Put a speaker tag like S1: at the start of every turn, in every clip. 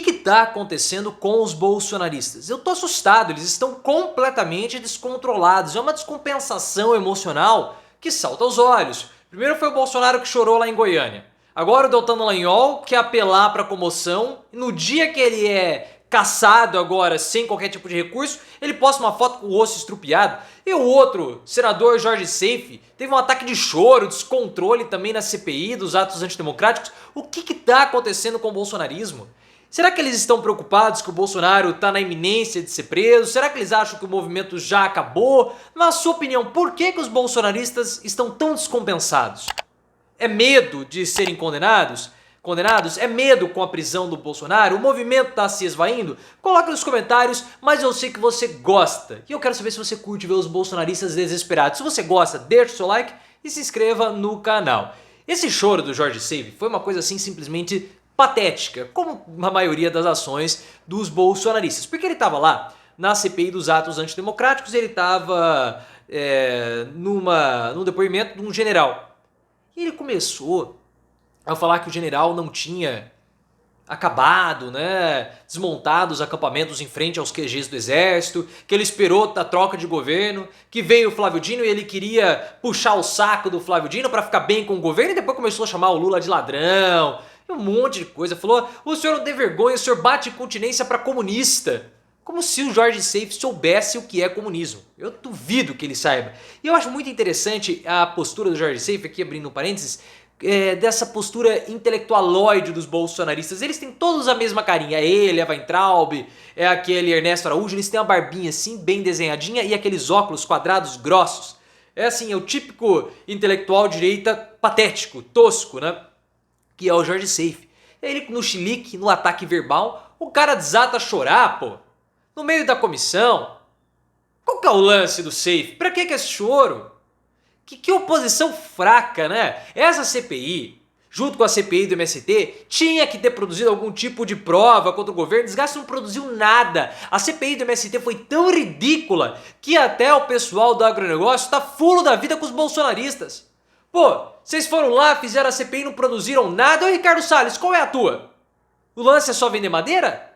S1: que tá acontecendo com os bolsonaristas? Eu tô assustado, eles estão completamente descontrolados. É uma descompensação emocional que salta aos olhos. Primeiro foi o Bolsonaro que chorou lá em Goiânia. Agora o Deltan Dallagnol quer apelar para comoção. No dia que ele é caçado agora sem qualquer tipo de recurso, ele posta uma foto com o rosto estrupiado. E o outro, senador Jorge Seife, teve um ataque de choro, descontrole também na CPI dos atos antidemocráticos. O que tá acontecendo com o bolsonarismo? Será que eles estão preocupados que o Bolsonaro está na iminência de ser preso? Será que eles acham que o movimento já acabou? Na sua opinião, por que os bolsonaristas estão tão descompensados? É medo de serem condenados? É medo com a prisão do Bolsonaro? O movimento está se esvaindo? Coloque nos comentários, mas eu sei que você gosta. E eu quero saber se você curte ver os bolsonaristas desesperados. Se você gosta, deixa o seu like e se inscreva no canal. Esse choro do Jorge Seife foi uma coisa assim simplesmente patética, como a maioria das ações dos bolsonaristas. Porque ele estava lá na CPI dos atos antidemocráticos, ele estava num depoimento de um general. E ele começou a falar que o general não tinha acabado, desmontado os acampamentos em frente aos QGs do exército, que ele esperou a troca de governo, que veio o Flávio Dino e ele queria puxar o saco do Flávio Dino para ficar bem com o governo, e depois começou a chamar o Lula de ladrão, um monte de coisa. Falou, o senhor não tem vergonha, o senhor bate continência para comunista. Como se o Jorge Seife soubesse o que é comunismo. Eu duvido que ele saiba. E eu acho muito interessante a postura do Jorge Seife, aqui abrindo um parênteses, dessa postura intelectualoide dos bolsonaristas. Eles têm todos a mesma carinha. É ele, é Weintraub, é aquele Ernesto Araújo. Eles têm uma barbinha assim, bem desenhadinha, e aqueles óculos quadrados grossos. É assim, é o típico intelectual direita patético, tosco, que é o Jorge Seife. Ele no chilique, no ataque verbal, o cara desata a chorar, pô. No meio da comissão. Qual que é o lance do Seife? Pra que esse choro? Que oposição fraca, Essa CPI, junto com a CPI do MST, tinha que ter produzido algum tipo de prova contra o governo. Desgaste não produziu nada. A CPI do MST foi tão ridícula que até o pessoal do agronegócio tá fulo da vida com os bolsonaristas. Pô, vocês foram lá, fizeram a CPI e não produziram nada. Ô Ricardo Salles, qual é a tua? O lance é só vender madeira?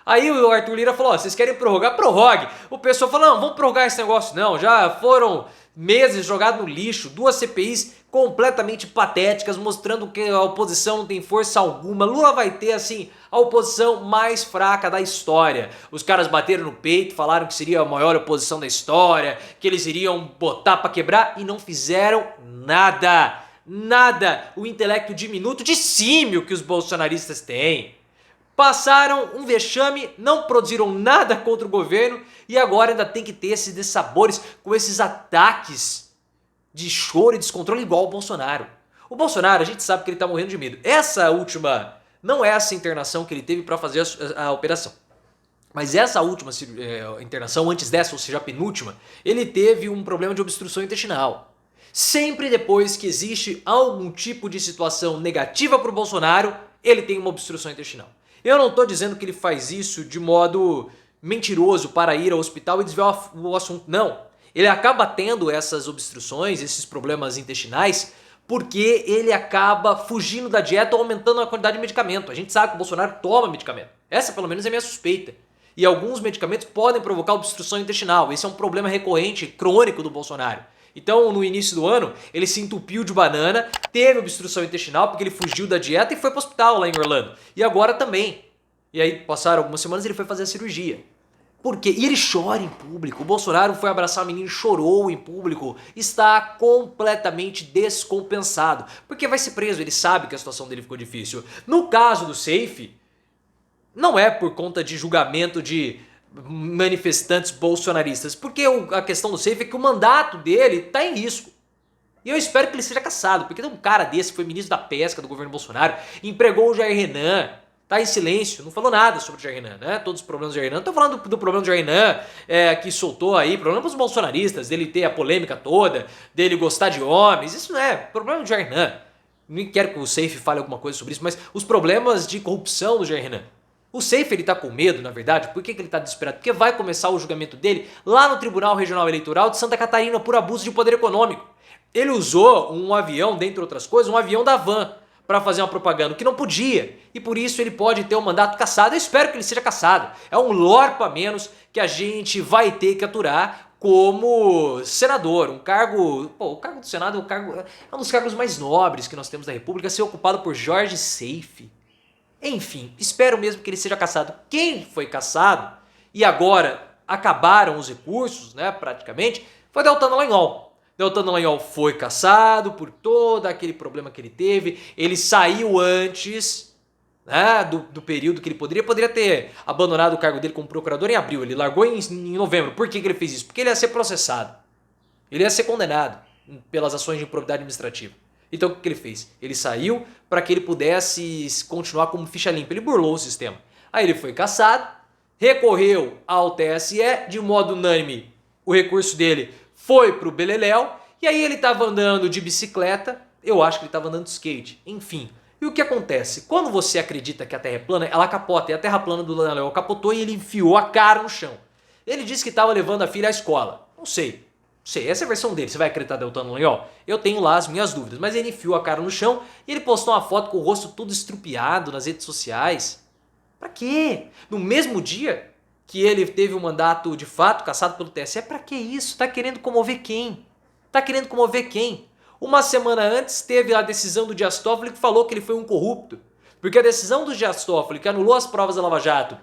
S1: Aí o Arthur Lira falou, vocês querem prorrogar? Prorrogue. O pessoal falou, não, vamos prorrogar esse negócio não. Já foram meses jogados no lixo, 2 CPIs completamente patéticas, mostrando que a oposição não tem força alguma. Lula vai ter, assim, a oposição mais fraca da história. Os caras bateram no peito, falaram que seria a maior oposição da história, que eles iriam botar pra quebrar e não fizeram nada. Nada. O intelecto diminuto de símio que os bolsonaristas têm. Passaram um vexame, não produziram nada contra o governo e agora ainda tem que ter esses dissabores com esses ataques de choro e descontrole igual o Bolsonaro. O Bolsonaro, a gente sabe que ele tá morrendo de medo. Essa última, não é essa internação que ele teve para fazer a operação. Mas essa última internação, antes dessa, ou seja, a penúltima, ele teve um problema de obstrução intestinal. Sempre depois que existe algum tipo de situação negativa para o Bolsonaro, ele tem uma obstrução intestinal. Eu não estou dizendo que ele faz isso de modo mentiroso para ir ao hospital e desviar o assunto, não. Ele acaba tendo essas obstruções, esses problemas intestinais, porque ele acaba fugindo da dieta ou aumentando a quantidade de medicamento. A gente sabe que o Bolsonaro toma medicamento. Essa, pelo menos, é a minha suspeita. E alguns medicamentos podem provocar obstrução intestinal. Esse é um problema recorrente, crônico do Bolsonaro. Então, no início do ano, ele se entupiu de banana, teve obstrução intestinal porque ele fugiu da dieta e foi para o hospital lá em Orlando. E agora também. E aí, passaram algumas semanas e ele foi fazer a cirurgia. Por quê? E ele chora em público. O Bolsonaro foi abraçar a menina e chorou em público. Está completamente descompensado. Porque vai ser preso, ele sabe que a situação dele ficou difícil. No caso do Seife, não é por conta de julgamento de manifestantes bolsonaristas, porque a questão do Seife é que o mandato dele está em risco. E eu espero que ele seja cassado, porque tem um cara desse que foi ministro da pesca do governo Bolsonaro, empregou o Jair Renan, tá em silêncio, não falou nada sobre o Jair Renan, Todos os problemas do Jair Renan. Não tô falando do problema do Jair Renan, que soltou aí, problema pros bolsonaristas, dele ter a polêmica toda, dele gostar de homens, isso não é problema do Jair Renan. Nem quero que o Seife fale alguma coisa sobre isso, mas os problemas de corrupção do Jair Renan. O Seife, ele tá com medo, na verdade. Por que ele tá desesperado? Porque vai começar o julgamento dele lá no Tribunal Regional Eleitoral de Santa Catarina por abuso de poder econômico. Ele usou um avião, dentre outras coisas, um avião da Van, para fazer uma propaganda, que não podia, e por isso ele pode ter o mandato cassado. Eu espero que ele seja cassado. É um lorpa a menos que a gente vai ter que aturar como senador, um cargo, o cargo do Senado é um dos cargos mais nobres que nós temos na República, ser ocupado por Jorge Seife. Enfim, espero mesmo que ele seja cassado. Quem foi cassado e agora acabaram os recursos, né, praticamente, foi Deltan Dallagnol. Deltan Dallagnol foi cassado por todo aquele problema que ele teve. Ele saiu antes, né, do período que ele poderia ter abandonado o cargo dele como procurador em abril. Ele largou em novembro. Por que ele fez isso? Porque ele ia ser processado. Ele ia ser condenado pelas ações de improbidade administrativa. Então o que ele fez? Ele saiu para que ele pudesse continuar como ficha limpa. Ele burlou o sistema. Aí ele foi cassado, recorreu ao TSE, de modo unânime o recurso dele foi pro beleléu, e aí ele estava andando de bicicleta, eu acho que ele estava andando de skate, enfim. E o que acontece? Quando você acredita que a Terra é plana, ela capota, e a Terra plana do Dallagnol capotou e ele enfiou a cara no chão. Ele disse que estava levando a filha à escola. Não sei, essa é a versão dele. Você vai acreditar Deltan Dallagnol? Eu tenho lá as minhas dúvidas, mas ele enfiou a cara no chão e ele postou uma foto com o rosto todo estrupiado nas redes sociais. Pra quê? No mesmo dia que ele teve o mandato de fato cassado pelo TSE, pra que isso? Tá querendo comover quem? Tá querendo comover quem? Uma semana antes teve a decisão do Dias Toffoli que falou que ele foi um corrupto. Porque a decisão do Dias Toffoli, que anulou as provas da Lava Jato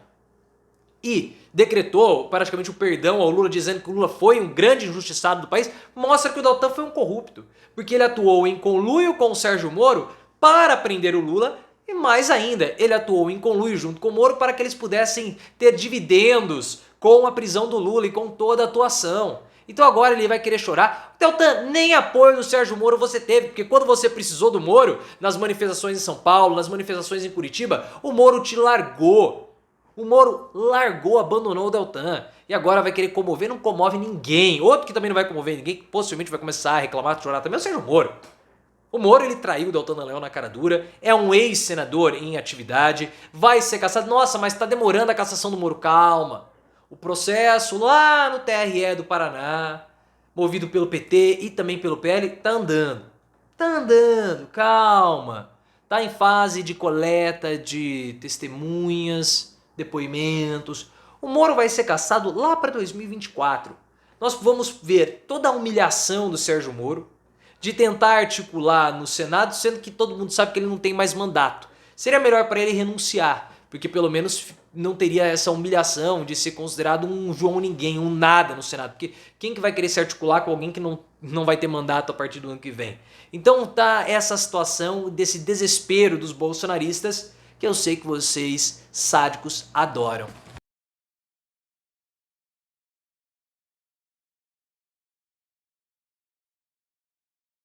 S1: e decretou praticamente o perdão ao Lula, dizendo que o Lula foi um grande injustiçado do país, mostra que o Deltan foi um corrupto. Porque ele atuou em conluio com o Sérgio Moro para prender o Lula. E mais ainda, ele atuou em conluio junto com o Moro para que eles pudessem ter dividendos com a prisão do Lula e com toda a atuação. Então agora ele vai querer chorar. Deltan, nem apoio do Sérgio Moro você teve, porque quando você precisou do Moro, nas manifestações em São Paulo, nas manifestações em Curitiba, o Moro te largou. O Moro largou, abandonou o Deltan. E agora vai querer comover, não comove ninguém. Outro que também não vai comover ninguém, que possivelmente vai começar a reclamar, chorar também, é o Sérgio Moro. O Moro, ele traiu o Deltan Dallagnol na cara dura, é um ex-senador em atividade, vai ser cassado. Nossa, mas tá demorando a cassação do Moro. Calma. O processo lá no TRE do Paraná, movido pelo PT e também pelo PL, tá andando. Tá andando, calma. Tá em fase de coleta de testemunhas, depoimentos. O Moro vai ser cassado lá para 2024. Nós vamos ver toda a humilhação do Sérgio Moro, de tentar articular no Senado, sendo que todo mundo sabe que ele não tem mais mandato. Seria melhor para ele renunciar, porque pelo menos não teria essa humilhação de ser considerado um João Ninguém, um nada no Senado. Porque quem que vai querer se articular com alguém que não vai ter mandato a partir do ano que vem? Então tá essa situação desse desespero dos bolsonaristas que eu sei que vocês, sádicos, adoram.